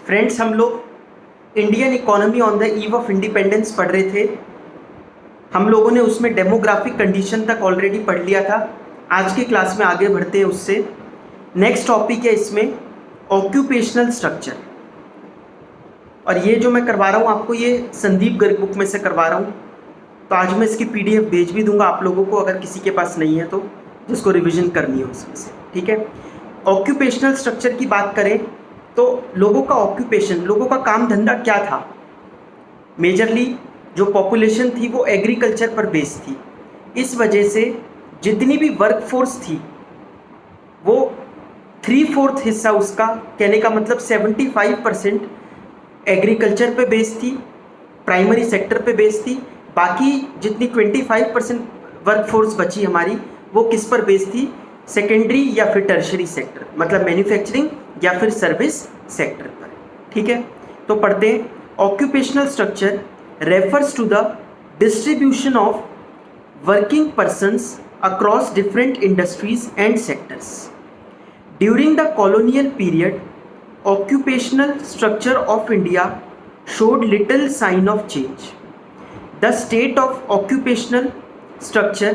Friends, हम लोग Indian economy on the eve of independence पढ़ रहे थे। हम लोगों ने उसमें डेमोग्राफिक कंडीशन तक ऑलरेडी पढ़ लिया था। आज की क्लास में आगे बढ़ते हैं उससे। नेक्स्ट टॉपिक है इसमें ऑक्यूपेशनल स्ट्रक्चर, और ये जो मैं करवा रहा हूँ आपको, ये संदीप गर्ग बुक में से करवा रहा हूँ। तो आज मैं इसकी PDF भेज भी दूंगा आप लोगों को, अगर किसी के पास नहीं है तो, जिसको रिवीजन करनी हो उसमें से। ठीक है, ऑक्यूपेशनल स्ट्रक्चर की बात करें तो लोगों का ऑक्यूपेशन, लोगों का काम धंधा क्या था। मेजरली जो पॉपुलेशन थी वो एग्रीकल्चर पर बेस्ड थी। इस वजह से जितनी भी वर्कफोर्स थी वो 3/4 हिस्सा उसका, कहने का मतलब 75% एग्रीकल्चर पे बेस्ड थी, प्राइमरी सेक्टर पे बेस्ड थी। बाकी जितनी 25% वर्कफोर्स बची हमारी, वो किस पर बेस्ड थी? सेकेंडरी या फिर टर्शरी सेक्टर, मतलब मैन्युफैक्चरिंग या फिर सर्विस सेक्टर पर। ठीक है, तो पढ़ते हैं। Occupational structure refers to the distribution of working persons across different industries and sectors. During the colonial period, occupational structure of India showed little sign of change. The state of occupational structure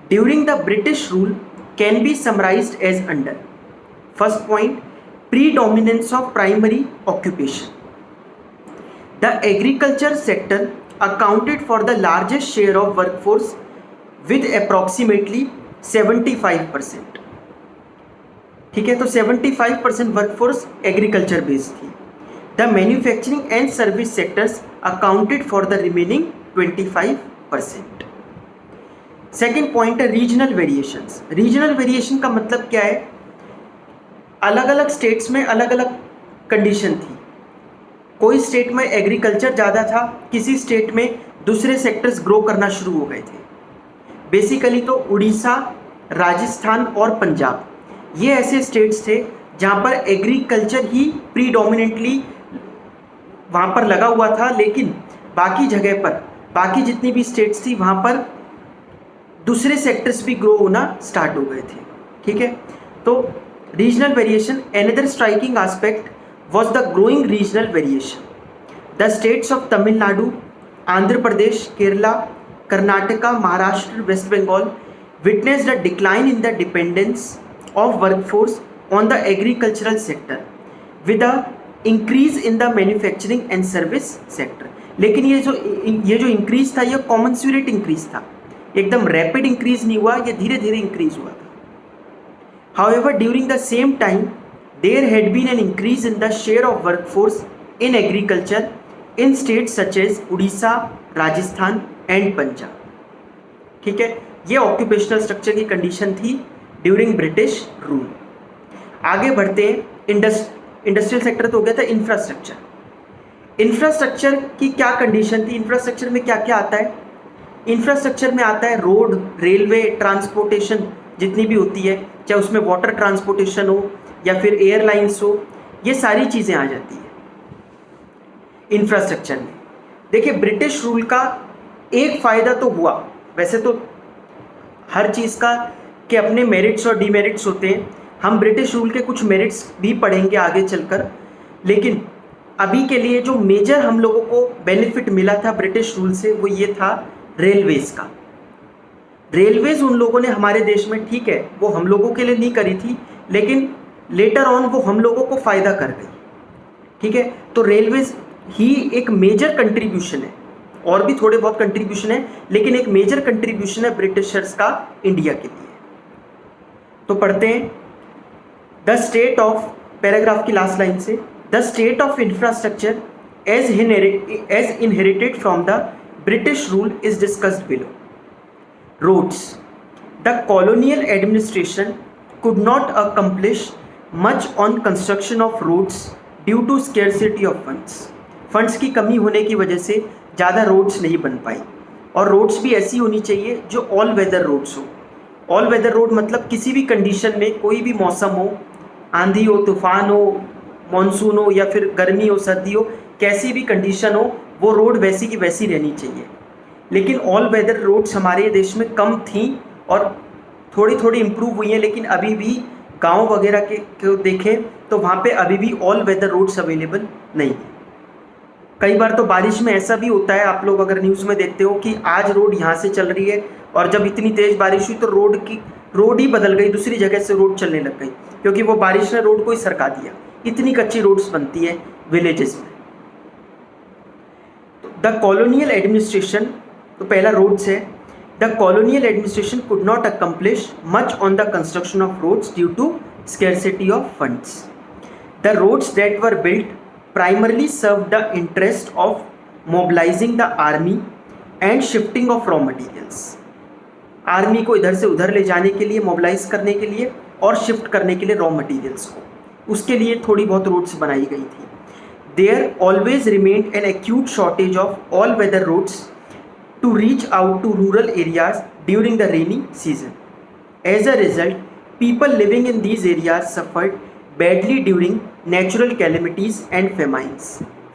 during the British rule can be summarized as under. First point, predominance of primary occupation. The agriculture sector accounted for the largest share of workforce with approximately 75%. ठीक है, तो 75% workforce agriculture based थी। The manufacturing and service sectors accounted for the remaining 25%। Second point है regional variations. Regional variation का मतलब क्या है? अलग अलग स्टेट्स में अलग अलग कंडीशन थी। कोई स्टेट में एग्रीकल्चर ज़्यादा था, किसी स्टेट में दूसरे सेक्टर्स ग्रो करना शुरू हो गए थे। बेसिकली तो उड़ीसा, राजस्थान और पंजाब, ये ऐसे स्टेट्स थे जहाँ पर एग्रीकल्चर ही प्रीडोमिनेंटली वहाँ पर लगा हुआ था, लेकिन बाकी जगह पर, बाकी जितनी भी स्टेट्स थी वहाँ पर दूसरे सेक्टर्स भी ग्रो होना स्टार्ट हो गए थे। ठीक है, तो regional variation, another striking aspect was the growing regional variation. The states of Tamil Nadu, Andhra Pradesh, Kerala, Karnataka, Maharashtra, West Bengal witnessed a decline in the dependence of workforce on the agricultural sector with a increase in the manufacturing and service sector. लेकिन ये जो increase था, ये कॉमन्सुरेट increase था, एकदम rapid increase नहीं हुआ, ये धीरे धीरे इंक्रीज हुआ था। However, during the same time there had been an increase in the share of workforce in agriculture in states such as Orissa, Rajasthan and Punjab. ठीक है, ये ऑक्यूपेशनल स्ट्रक्चर की कंडीशन थी ड्यूरिंग ब्रिटिश रूल। आगे बढ़ते हैं। इंडस्ट्रियल सेक्टर तो हो गया था। इंफ्रास्ट्रक्चर की क्या कंडीशन थी? इंफ्रास्ट्रक्चर में क्या क्या आता है? इंफ्रास्ट्रक्चर में आता है रोड, रेलवे, ट्रांसपोर्टेशन जितनी भी होती है, चाहे उसमें वाटर ट्रांसपोर्टेशन हो या फिर एयरलाइंस हो, ये सारी चीज़ें आ जाती है इंफ्रास्ट्रक्चर में। देखिए, ब्रिटिश रूल का एक फ़ायदा तो हुआ, वैसे तो हर चीज़ का के अपने मेरिट्स और डीमेरिट्स होते हैं। हम ब्रिटिश रूल के कुछ मेरिट्स भी पढ़ेंगे आगे चलकर, लेकिन अभी के लिए जो मेजर हम लोगों को बेनिफिट मिला था ब्रिटिश रूल से, वो ये था रेलवेज़ का। रेलवेज़ उन लोगों ने हमारे देश में, ठीक है, वो हम लोगों के लिए नहीं करी थी, लेकिन लेटर ऑन वो हम लोगों को फ़ायदा कर गई। ठीक है, तो रेलवेज़ ही एक मेजर कंट्रीब्यूशन है, और भी थोड़े बहुत कंट्रीब्यूशन है, लेकिन एक मेजर कंट्रीब्यूशन है ब्रिटिशर्स का इंडिया के लिए। तो पढ़ते हैं। द स्टेट ऑफ, पैराग्राफ की लास्ट लाइन से, the state of infrastructure as inherited from the British rule is discussed below. Roads, the colonial administration could not accomplish much on construction of roads due to scarcity of funds. Funds की कमी होने की वजह से ज़्यादा roads नहीं बन पाई, और रोड्स भी ऐसी होनी चाहिए जो ऑल वेदर रोड्स हो। ऑल वेदर रोड मतलब किसी भी कंडीशन में, कोई भी मौसम हो, आंधी हो, तूफान हो, मॉनसून हो या फिर गर्मी हो, सर्दी हो, कैसी भी कंडीशन हो, वो रोड वैसी की वैसी रहनी चाहिए। लेकिन ऑल वेदर रोड्स हमारे देश में कम थी और थोड़ी थोड़ी इम्प्रूव हुई हैं, लेकिन अभी भी गांव वगैरह के देखें तो वहाँ पे अभी भी ऑल वेदर रोड्स अवेलेबल नहीं है। कई बार तो बारिश में ऐसा भी होता है, आप लोग अगर न्यूज़ में देखते हो कि आज रोड यहाँ से चल रही है और जब इतनी तेज़ बारिश हुई तो रोड ही बदल गई, दूसरी जगह से रोड चलने लग गई, क्योंकि वो बारिश ने रोड को ही सरका दिया। इतनी कच्ची रोड्स बनती है विलेजेस में। द कॉलोनियल एडमिनिस्ट्रेशन, तो पहला रोड्स है। The colonial administration could not accomplish much on the construction of roads due to scarcity of funds. The roads that were built primarily served the interest of mobilizing the army and shifting of raw materials. Army को इधर से उधर ले जाने के लिए, mobilise करने के लिए और शिफ्ट करने के लिए रॉ मटेरियल्स को, उसके लिए थोड़ी बहुत रोड्स बनाई गई थी। There always remained an acute shortage of all weather roads to reach out to rural areas during the rainy season. As a result, people living in these areas suffered badly during natural calamities and famines.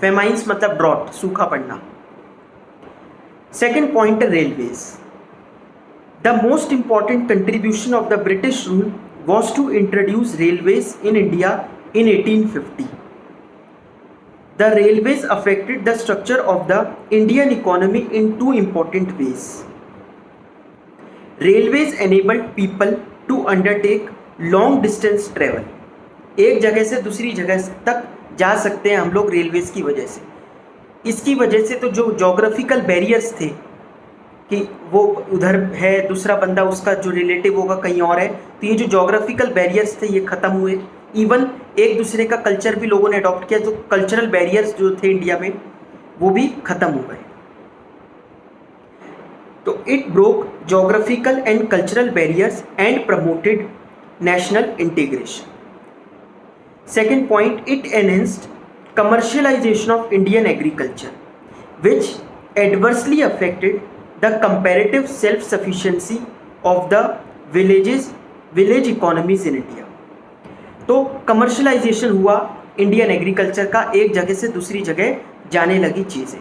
Famines मतलब drought, सूखा पड़ना। Second point है railways. The most important contribution of the British rule was to introduce railways in India in 1850. The railways affected the structure of the Indian economy in two important ways. Railways enabled people to undertake long distance travel. एक जगह से दूसरी जगह तक जा सकते हैं हम लोग रेलवेज़ की वजह से। इसकी वजह से तो जो जोग्राफिकल बैरियर्स थे कि वो उधर है, दूसरा बंदा उसका जो रिलेटिव होगा कहीं और है, तो ये जो जोग्राफिकल बैरियर्स थे ये ख़त्म हुए। इवन एक दूसरे का कल्चर भी लोगों ने अडॉप्ट किया, जो कल्चरल बैरियर्स जो थे इंडिया में वो भी ख़त्म हो गए। तो it broke geographical and cultural barriers and promoted national integration. Second point, it enhanced commercialisation of Indian agriculture which adversely affected the comparative self sufficiency of the village economies in India. तो commercialisation हुआ Indian agriculture का, एक जगह से दूसरी जगह जाने लगी चीज़ें।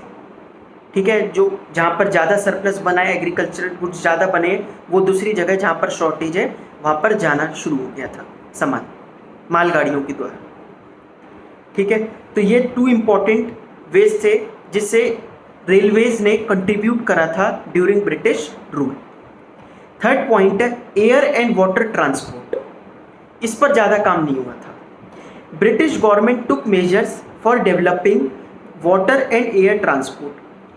ठीक है, जो जहाँ पर ज़्यादा सरप्लस बना है, एग्रीकल्चरल गुड्स ज़्यादा बने, वो दूसरी जगह जहाँ पर शॉर्टेज है वहाँ पर जाना शुरू हो गया था सामान, मालगाड़ियों के द्वारा। ठीक है, तो ये टू इम्पॉर्टेंट वेज थे जिससे रेलवेज ने कंट्रीब्यूट करा था during British rule. Third point है एयर एंड वाटर ट्रांसपोर्ट। इस पर ज़्यादा काम नहीं हुआ था। British government took measures for developing water and air transport,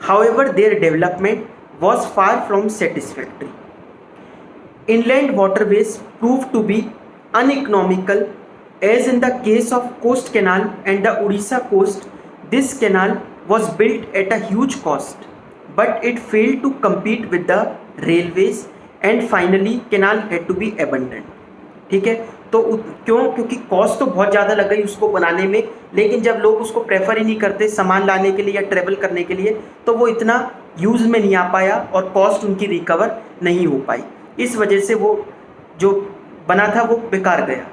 however their development was far from satisfactory. Inland waterways proved to be uneconomical, as in the case of Coast Canal and the Odisha coast. This canal was built at a huge cost, but it failed to compete with the railways and finally canal had to be abandoned. ठीक है, तो क्योंकि cost तो बहुत ज़्यादा लग गई उसको बनाने में, लेकिन जब लोग उसको प्रेफर ही नहीं करते सामान लाने के लिए या ट्रेवल करने के लिए, तो वो इतना यूज़ में नहीं आ पाया और कॉस्ट उनकी रिकवर नहीं हो पाई। इस वजह से वो जो बना था वो बेकार गया।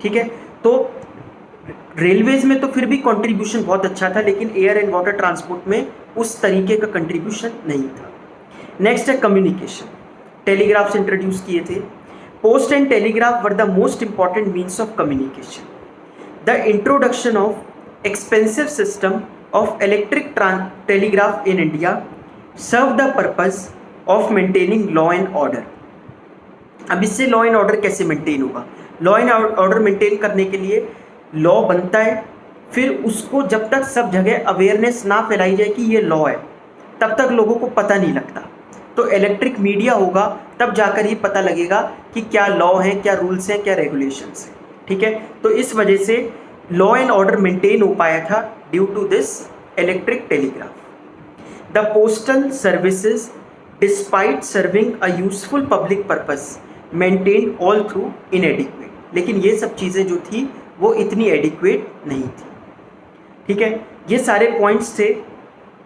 ठीक है, तो रेलवेज़ में तो फिर भी कंट्रीब्यूशन बहुत अच्छा था, लेकिन एयर एंड वाटर ट्रांसपोर्ट में उस तरीके का कंट्रीब्यूशन नहीं था। नेक्स्ट है कम्युनिकेशन। टेलीग्राफ्स इंट्रोड्यूस किए थे। Post and telegraph were the most important means of communication. The introduction of expensive system of electric telegraph in India served the purpose of maintaining law and order. अब इससे law and order कैसे maintain होगा? Law and order maintain करने के लिए law बनता है, फिर उसको जब तक सब जगह अवेयरनेस ना फैलाई जाए कि ये लॉ है, तब तक लोगों को पता नहीं लगता। तो इलेक्ट्रिक मीडिया होगा तब जाकर ही पता लगेगा कि क्या लॉ है, क्या रूल्स हैं, क्या रेगुलेशंस हैं। ठीक है, तो इस वजह से लॉ एंड ऑर्डर मेंटेन हो पाया था due to this electric telegraph. The postal services despite serving a useful public purpose maintain all through inadequate. लेकिन ये सब चीज़ें जो थी वो इतनी एडिक्वेट नहीं थी। ठीक है, ये सारे पॉइंट्स थे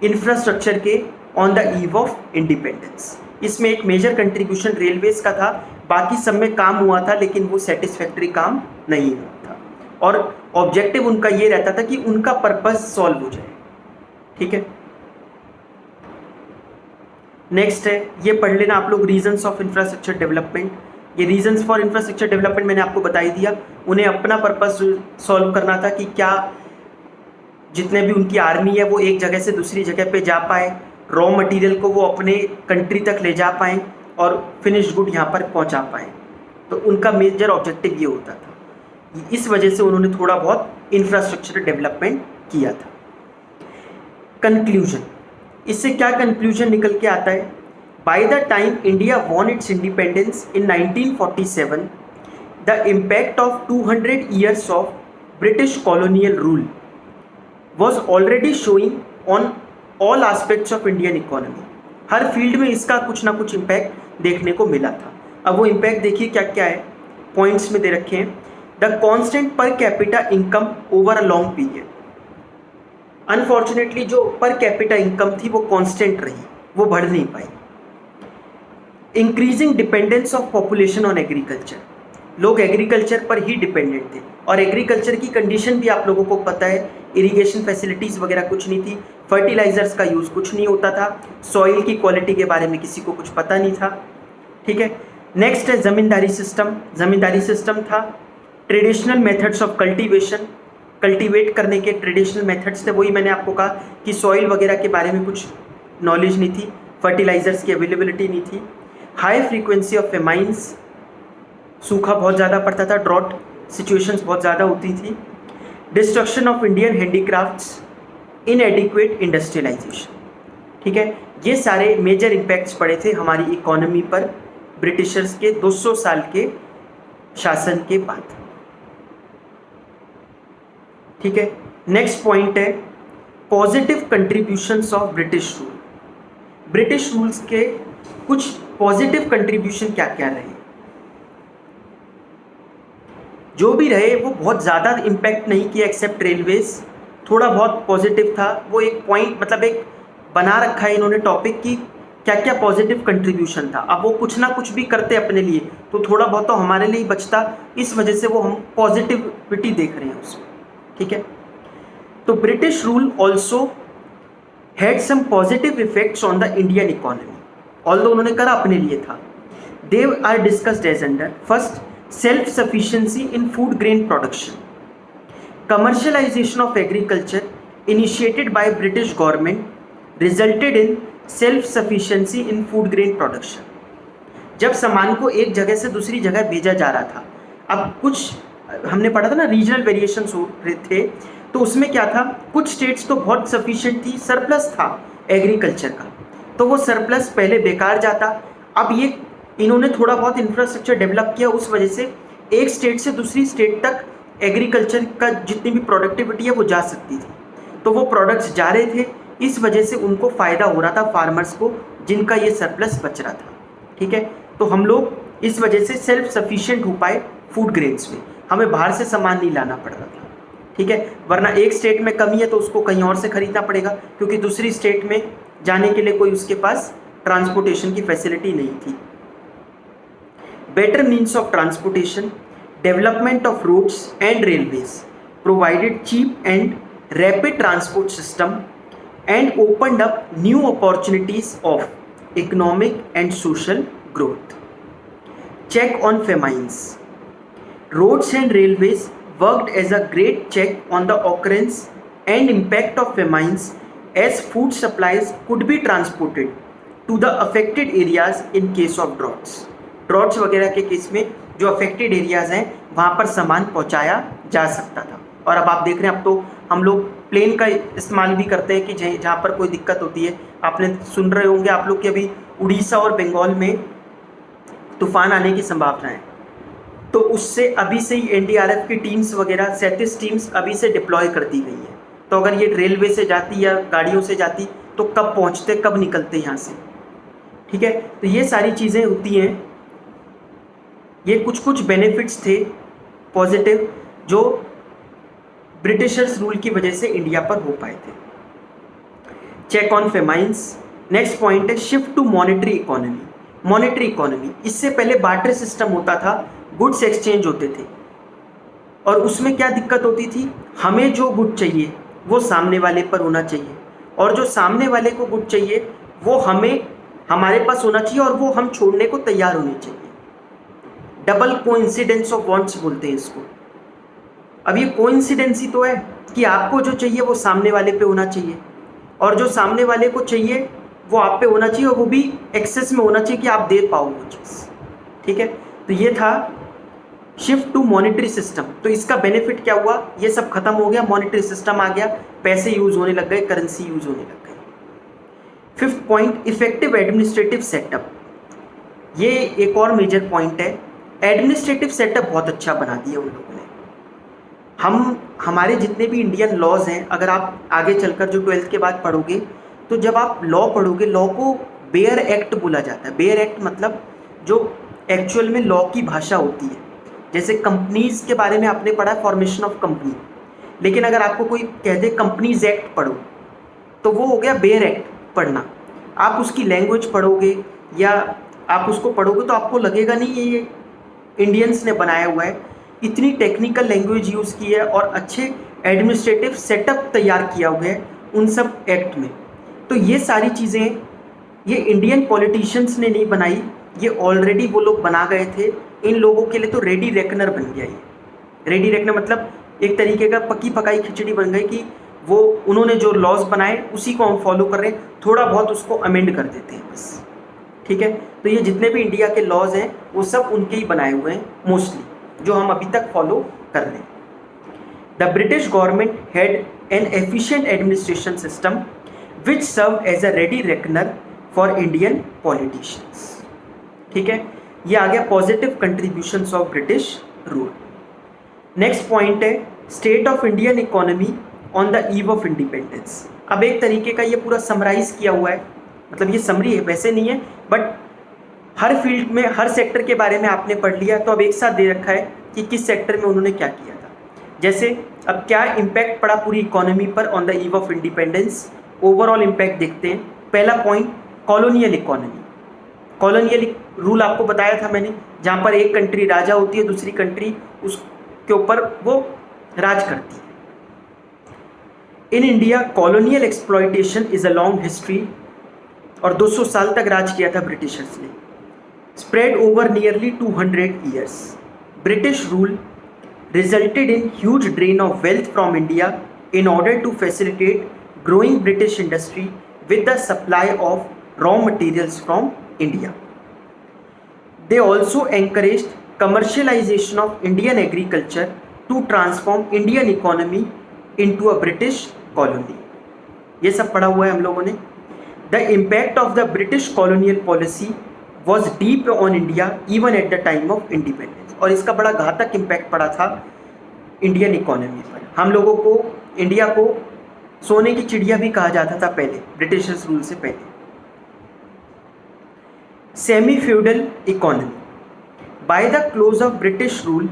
इंफ्रास्ट्रक्चर के on the eve of independence. इसमें एक मेजर कंट्रीब्यूशन रेलवेज का था, बाकी सब में काम हुआ था लेकिन वो सेटिस्फैक्ट्री काम नहीं हुआ था, और ऑब्जेक्टिव उनका ये रहता था कि उनका पर्पस सॉल्व हो जाए। ठीक है, नेक्स्ट है, ये पढ़ लेना आप लोग, रीजंस ऑफ इंफ्रास्ट्रक्चर डेवलपमेंट। ये रीजंस फॉर इंफ्रास्ट्रक्चर डेवलपमेंट मैंने आपको बता ही दिया। उन्हें अपना पर्पस सॉल्व करना था कि क्या जितने भी उनकी आर्मी है वो एक जगह से दूसरी जगह पे जा पाए, रॉ मटेरियल को वो अपने कंट्री तक ले जा पाएँ और फिनिश्ड गुड यहाँ पर पहुँचा पाएँ। तो उनका मेजर ऑब्जेक्टिव ये होता था। इस वजह से उन्होंने थोड़ा बहुत इंफ्रास्ट्रक्चर डेवलपमेंट किया था। कंक्लूजन, इससे क्या कंक्लूजन निकल के आता है? By the time India won it's independence in 1947, the impact of 200 years of British colonial rule was already showing on all aspects of Indian economy. Her field में इसका कुछ ना कुछ इम्पैक्ट देखने को मिला था। अब वो इम्पैक्ट देखिए क्या क्या है, पॉइंट्स में दे रखे हैं। The constant per capita income over a long period. Unfortunately जो पर कैपिटा इनकम थी वो कांस्टेंट रही, वो बढ़ नहीं पाई। Increasing dependence of population on agriculture, लोग एग्रीकल्चर पर ही डिपेंडेंट थे और एग्रीकल्चर की कंडीशन भी आप लोगों को पता है, इरिगेशन फैसिलिटीज़ वगैरह कुछ नहीं थी, फर्टिलाइजर्स का यूज़ कुछ नहीं होता था, सॉइल की क्वालिटी के बारे में किसी को कुछ पता नहीं था। ठीक है, नेक्स्ट है ज़मींदारी सिस्टम। ज़मींदारी सिस्टम था। Traditional methods of cultivation, cultivate करने के ट्रेडिशनल मेथड्स थे। वही मैंने आपको कहा कि सॉइल वगैरह के बारे में कुछ नॉलेज नहीं थी, फर्टिलाइजर्स की अवेलेबिलिटी नहीं थी। हाई फ्रीक्वेंसी ऑफ फेमाइंस, सूखा बहुत ज़्यादा पड़ता था, ड्रॉट सिचुएशंस बहुत ज़्यादा होती थी। Destruction of Indian handicrafts, inadequate industrialization. ठीक है, ये सारे मेजर इम्पैक्ट्स पड़े थे हमारी इकोनॉमी पर ब्रिटिशर्स के 200 साल के शासन के बाद। ठीक है, नेक्स्ट पॉइंट है positive contributions of British rule. British rules के कुछ पॉजिटिव कंट्रीब्यूशन क्या क्या रहे? जो भी रहे वो बहुत ज़्यादा इम्पैक्ट नहीं किया, एक्सेप्ट रेलवेज, थोड़ा बहुत पॉजिटिव था। वो एक पॉइंट मतलब एक बना रखा है इन्होंने टॉपिक की क्या क्या पॉजिटिव कंट्रीब्यूशन था। अब वो कुछ ना कुछ भी करते अपने लिए तो थोड़ा बहुत तो हमारे लिए ही बचता, इस वजह से वो हम पॉजिटिविटी देख रहे हैं उसमें। ठीक है, तो British rule also had some positive effects on the Indian economy, although उन्होंने करा अपने लिए था। They are discussed as under first, self sufficiency in food grain production, commercialization of agriculture initiated by British government resulted in self sufficiency in food grain production. जब सामान को एक जगह से दूसरी जगह भेजा जा रहा था, अब कुछ हमने पढ़ा था ना रीजनल वेरिएशंस हो रहे थे, तो उसमें क्या था, कुछ स्टेट्स तो बहुत सफिशिएंट थी, सरप्लस था एग्रीकल्चर का, तो वो सरप्लस पहले बेकार जाता। अब ये इन्होंने थोड़ा बहुत इंफ्रास्ट्रक्चर डेवलप किया, उस वजह से एक स्टेट से दूसरी स्टेट तक एग्रीकल्चर का जितनी भी प्रोडक्टिविटी है वो जा सकती थी, तो वो प्रोडक्ट्स जा रहे थे, इस वजह से उनको फ़ायदा हो रहा था फार्मर्स को, जिनका ये सरप्लस बच रहा था। ठीक है, तो हम लोग इस वजह से सेल्फ सफिशिएंट हो पाए फूड ग्रेन्स में, हमें बाहर से सामान नहीं लाना पड़ रहा था। ठीक है, वरना एक स्टेट में कमी है तो उसको कहीं और से खरीदना पड़ेगा, क्योंकि दूसरी स्टेट में जाने के लिए कोई उसके पास ट्रांसपोर्टेशन की फैसिलिटी नहीं थी। Better means of transportation, development of roads and railways provided cheap and rapid transport system and opened up new opportunities of economic and social growth. Check on famines. Roads and railways worked as a great check on the occurrence and impact of famines, as food supplies could be transported to the affected areas in case of droughts. Droughts वगैरह के case में जो affected areas हैं वहाँ पर सामान पहुँचाया जा सकता था। और अब आप देख रहे हैं, अब तो हम लोग प्लेन का इस्तेमाल भी करते हैं कि जहाँ पर कोई दिक्कत होती है। आपने सुन रहे होंगे आप लोग कि अभी उड़ीसा और बंगाल में तूफान आने की संभावना है, तो उससे अभी से ही एनडीआरएफ की टीम्स वगैरह 37 टीम्स अभी से डिप्लॉय कर दी गई हैं। तो अगर ये रेलवे से जाती या गाड़ियों से जाती तो कब पहुँचते, कब निकलते यहाँ से। ठीक है, तो ये सारी चीज़ें होती हैं। ये कुछ कुछ बेनिफिट्स थे पॉजिटिव जो ब्रिटिशर्स रूल की वजह से इंडिया पर हो पाए थे। Check on famines. Next point है shift to monetary economy. Monetary economy, इससे पहले बार्टर सिस्टम होता था, गुड्स एक्सचेंज होते थे, और उसमें क्या दिक्कत होती थी, हमें जो गुड चाहिए वो सामने वाले पर होना चाहिए, और जो सामने वाले को गुड चाहिए वो हमारे पास होना चाहिए, और वो हम छोड़ने को तैयार होने चाहिए। डबल कोइंसिडेंस ऑफ वांट्स बोलते हैं इसको। अब ये कोइंसिडेंस ही तो है कि आपको जो चाहिए वो सामने वाले पे होना चाहिए, और जो सामने वाले को चाहिए वो आप पे होना चाहिए, और वो भी एक्सेस में होना चाहिए कि आप दे पाओ वो चीज़। ठीक है, तो ये था शिफ्ट टू मॉनेटरी सिस्टम। तो इसका बेनिफिट क्या हुआ, ये सब खत्म हो गया, मॉनेटरी सिस्टम आ गया, पैसे यूज होने लग गए, करेंसी यूज होने लग गई। Fifth point, effective administrative setup. ये एक और मेजर पॉइंट है। एडमिनिस्ट्रेटिव सेटअप बहुत अच्छा बना दिया उन लोगों ने। हमारे जितने भी इंडियन लॉज हैं, अगर आप आगे चलकर जो 12th के बाद पढ़ोगे, तो जब आप लॉ पढ़ोगे, लॉ को बेयर एक्ट बोला जाता है। बेयर एक्ट मतलब जो एक्चुअल में लॉ की भाषा होती है। जैसे कंपनीज के बारे में आपने पढ़ा, फॉर्मेशन ऑफ कंपनी, लेकिन अगर आपको कोई कह दे कंपनीज एक्ट पढ़ो, तो वो हो गया बेयर एक्ट पढ़ना। आप उसकी लैंग्वेज पढ़ोगे या आप उसको पढ़ोगे तो आपको लगेगा नहीं ये इंडियंस ने बनाया हुआ है। इतनी टेक्निकल लैंग्वेज यूज़ की है और अच्छे एडमिनिस्ट्रेटिव सेटअप तैयार किया हुआ है उन सब एक्ट में। तो ये सारी चीज़ें ये इंडियन पॉलिटिशियंस ने नहीं बनाई, ये ऑलरेडी वो लोग बना गए थे। इन लोगों के लिए तो रेडी रेकनर बन गया ये। रेडी रेकनर मतलब एक तरीके का पकी पकाई खिचड़ी बन गई कि वो उन्होंने जो लॉज बनाए उसी को हम फॉलो कर रहे हैं, थोड़ा बहुत उसको अमेंड कर देते हैं बस। ठीक है, तो ये जितने भी इंडिया के लॉज हैं वो सब उनके ही बनाए हुए हैं मोस्टली, जो हम अभी तक फॉलो कर रहे हैं। The British government had an efficient administration system which serve as a ready reckoner for Indian politicians. ठीक है, ये आ गया positive contributions of British rule. Next point है state of Indian economy on the eve of independence. अब एक तरीके का ये पूरा समराइज किया हुआ है, मतलब ये समरी है, वैसे नहीं है, बट हर फील्ड में हर सेक्टर के बारे में आपने पढ़ लिया, तो अब एक साथ दे रखा है कि किस सेक्टर में उन्होंने क्या किया था। जैसे अब क्या इम्पैक्ट पड़ा पूरी इकोनॉमी पर on the eve of independence, overall impact देखते हैं। पहला point, colonial economy. Colonial rule आपको बताया था मैंने, जहाँ पर एक कंट्री राजा होती है, दूसरी कंट्री उसके ऊपर वो राज करती है। In India colonial exploitation is a long history, और 200 साल तक राज किया था ब्रिटिशर्स ने। Spread over nearly 200 years. British rule resulted in huge drain of wealth from India in order to facilitate growing British industry with the supply of raw materials from India. They also encouraged commercialization of Indian agriculture to transform Indian economy into a British colony. ये सब पढ़ा हुआ है हम लोगों ने। The impact of the British colonial policy was deep on India even at the time of independence. और इसका बड़ा घातक इम्पैक्ट पड़ा था इंडियन इकोनॉमी पर। हम लोगों को, इंडिया को सोने की चिड़िया भी कहा जाता था पहले, ब्रिटिशर्स रूल से पहले। Semi feudal economy. By the close of British rule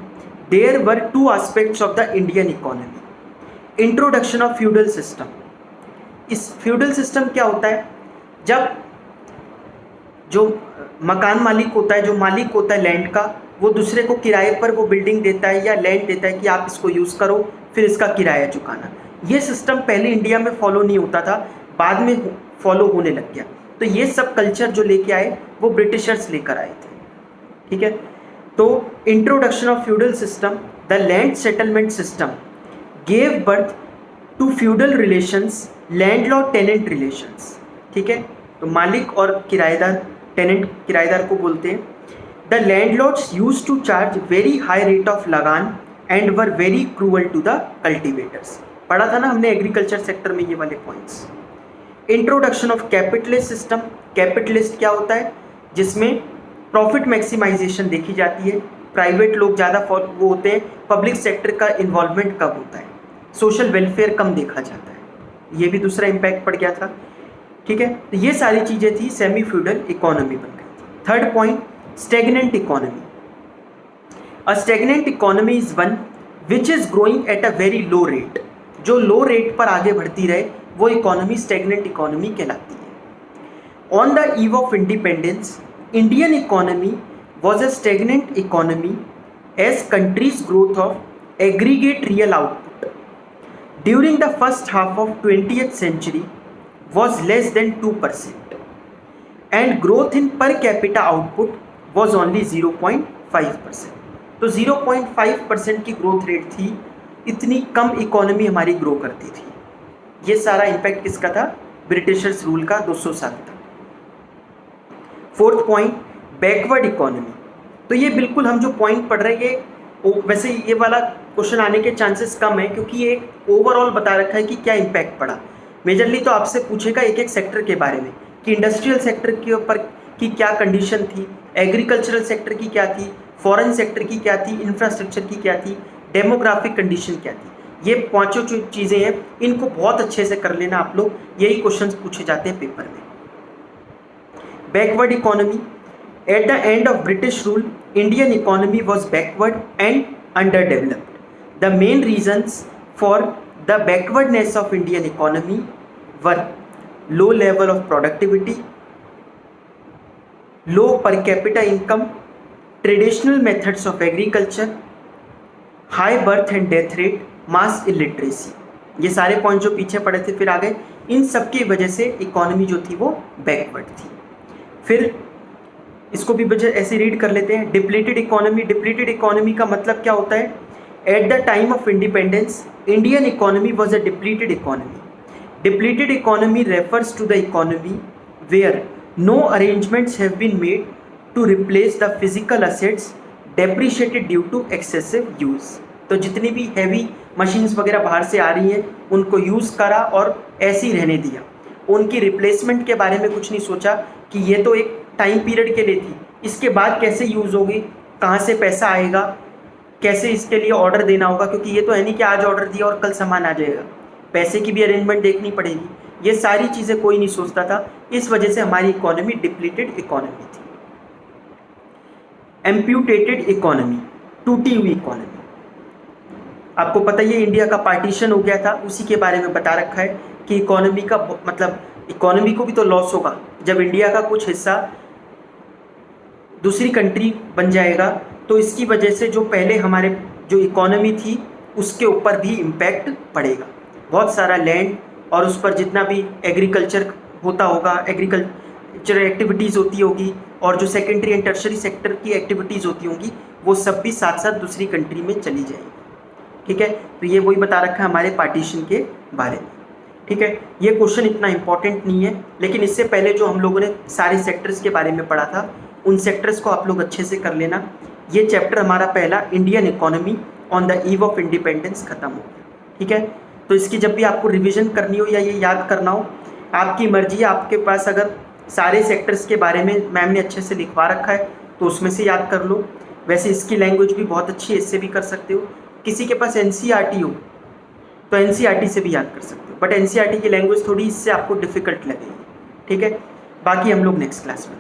there were two aspects of the Indian economy. Introduction of feudal system. इस फ्यूडल सिस्टम क्या होता है, जब जो मकान मालिक होता है, जो मालिक होता है लैंड का, वो दूसरे को किराए पर वो बिल्डिंग देता है या लैंड देता है कि आप इसको यूज़ करो, फिर इसका किराया चुकाना। ये सिस्टम पहले इंडिया में फॉलो नहीं होता था, बाद में फॉलो होने लग गया। तो ये सब कल्चर जो लेके आए वो ब्रिटिशर्स लेकर आए थे। ठीक है, तो introduction of feudal system, the land settlement system gave birth to feudal relations, landlord tenant relations. ठीक है, तो मालिक और किराएदार, टेनेंट किराएदार को बोलते हैं। The landlords used to charge very high rate of lagaan and were very cruel to the cultivators. पढ़ा था ना हमने एग्रीकल्चर सेक्टर में ये वाले points. Introduction of capitalist system. Capitalist क्या होता है, जिसमें प्रॉफिट मैक्सिमाइजेशन देखी जाती है, प्राइवेट लोग ज़्यादा वो होते हैं, पब्लिक सेक्टर का इन्वॉल्वमेंट कम होता है, सोशल वेलफेयर कम देखा जाता है। ये भी दूसरा इम्पैक्ट पड़ गया था। ठीक है, तो ये सारी चीज़ें थी, सेमी फ्यूडल इकोनॉमी बन गई थी। Third point, stagnant economy. A stagnant economy is one which is growing at a very low rate. जो लो रेट पर आगे बढ़ती रहे वो इकोनॉमी स्टेगनेंट इकोनॉमी कहलाती है। On the eve of independence, Indian economy was a stagnant economy as country's growth of aggregate real output during the first half of 20th century was less than 2% and growth in per capita output was only 0.5%. तो 0.5% की growth rate थी इतनी कम economy हमारी grow करती थी। ये सारा impact किसका था? ब्रिटिशर्स रूल का 200 साल था। Fourth point, backward economy. तो ये बिल्कुल हम जो पॉइंट पढ़ रहे हैं ये वैसे ये वाला क्वेश्चन आने के चांसेस कम है, क्योंकि ये ओवरऑल बता रखा है कि क्या इम्पैक्ट पड़ा। मेजरली तो आपसे पूछेगा एक एक सेक्टर के बारे में कि इंडस्ट्रियल सेक्टर के ऊपर की क्या कंडीशन थी, एग्रीकल्चरल सेक्टर की क्या थी, फॉरेन सेक्टर की क्या थी, इंफ्रास्ट्रक्चर की क्या थी, डेमोग्राफिक कंडीशन क्या थी। ये पांचों जो चीज़ें हैं इनको बहुत अच्छे से कर लेना आप लोग, यही क्वेश्चंस पूछे जाते हैं पेपर में। Backward economy. At the end of British rule, Indian economy was backward and under developed. The main reasons for the backwardness of Indian economy were low level of productivity, low per capita income, traditional methods of agriculture, high birth and death rate, mass illiteracy। ये सारे point जो पीछे पड़े थे फिर आ गए, इन सब की वजह से इकोनॉमी जो थी वो बैकवर्ड थी। फिर इसको भी वजह ऐसे रीड कर लेते हैं, डिप्लीटेड इकोनॉमी। डिप्लीटेड इकोनॉमी का मतलब क्या होता है? At the time of independence, Indian economy was a depleted economy. Depleted economy refers to the economy where no arrangements have been made to replace the physical assets depreciated due to excessive use। तो जितनी भी heavy machines वगैरह बाहर से आ रही हैं उनको use करा और ऐसे ही रहने दिया, उनकी रिप्लेसमेंट के बारे में कुछ नहीं सोचा कि ये तो एक टाइम पीरियड के लिए थी, इसके बाद कैसे यूज़ होगी, कहाँ से पैसा आएगा, कैसे इसके लिए ऑर्डर देना होगा, क्योंकि ये तो है नहीं कि आज ऑर्डर दिया और कल सामान आ जाएगा, पैसे की भी अरेंजमेंट देखनी पड़ेगी। ये सारी चीज़ें कोई नहीं सोचता था, इस वजह से हमारी इकोनॉमी डिप्लीटेड इकोनॉमी थी। एम्प्यूटेटेड इकोनॉमी, टूटी हुई इकोनॉमी। आपको पता ही है इंडिया का पार्टीशन हो गया था, उसी के बारे में बता रखा है कि इकोनॉमी का मतलब इकोनॉमी को भी तो लॉस होगा जब इंडिया का कुछ हिस्सा दूसरी कंट्री बन जाएगा, तो इसकी वजह से जो पहले हमारे जो इकोनॉमी थी उसके ऊपर भी इम्पैक्ट पड़ेगा। बहुत सारा लैंड और उस पर जितना भी एग्रीकल्चर होता होगा, एग्रीकल्चर एक्टिविटीज़ होती होगी और जो सेकेंडरी एंड टर्शरी सेक्टर की एक्टिविटीज़ होती होंगी वो सब भी साथ साथ दूसरी कंट्री में चली जाएंगी। ठीक है, तो ये वही बता रखा है हमारे पार्टीशन के बारे में। ठीक है, ये क्वेश्चन इतना इम्पॉर्टेंट नहीं है, लेकिन इससे पहले जो हम लोगों ने सारे सेक्टर्स के बारे में पढ़ा था उन सेक्टर्स को आप लोग अच्छे से कर लेना। ये चैप्टर हमारा पहला Indian economy on the eve of independence खत्म हो गया। ठीक है, तो इसकी जब भी आपको रिवीजन करनी हो या ये याद करना हो, आपकी मर्जी है। आपके पास अगर सारे सेक्टर्स के बारे में मैम ने अच्छे से लिखवा रखा है तो उसमें से याद कर लो। वैसे इसकी लैंग्वेज भी बहुत अच्छी है, इससे भी कर सकते हो। किसी के पास NCERT हो तो NCERT से भी याद कर सकते हो, बट NCERT की लैंग्वेज थोड़ी इससे आपको डिफ़िकल्ट लगेगी। ठीक है, बाकी हम लोग नेक्स्ट क्लास में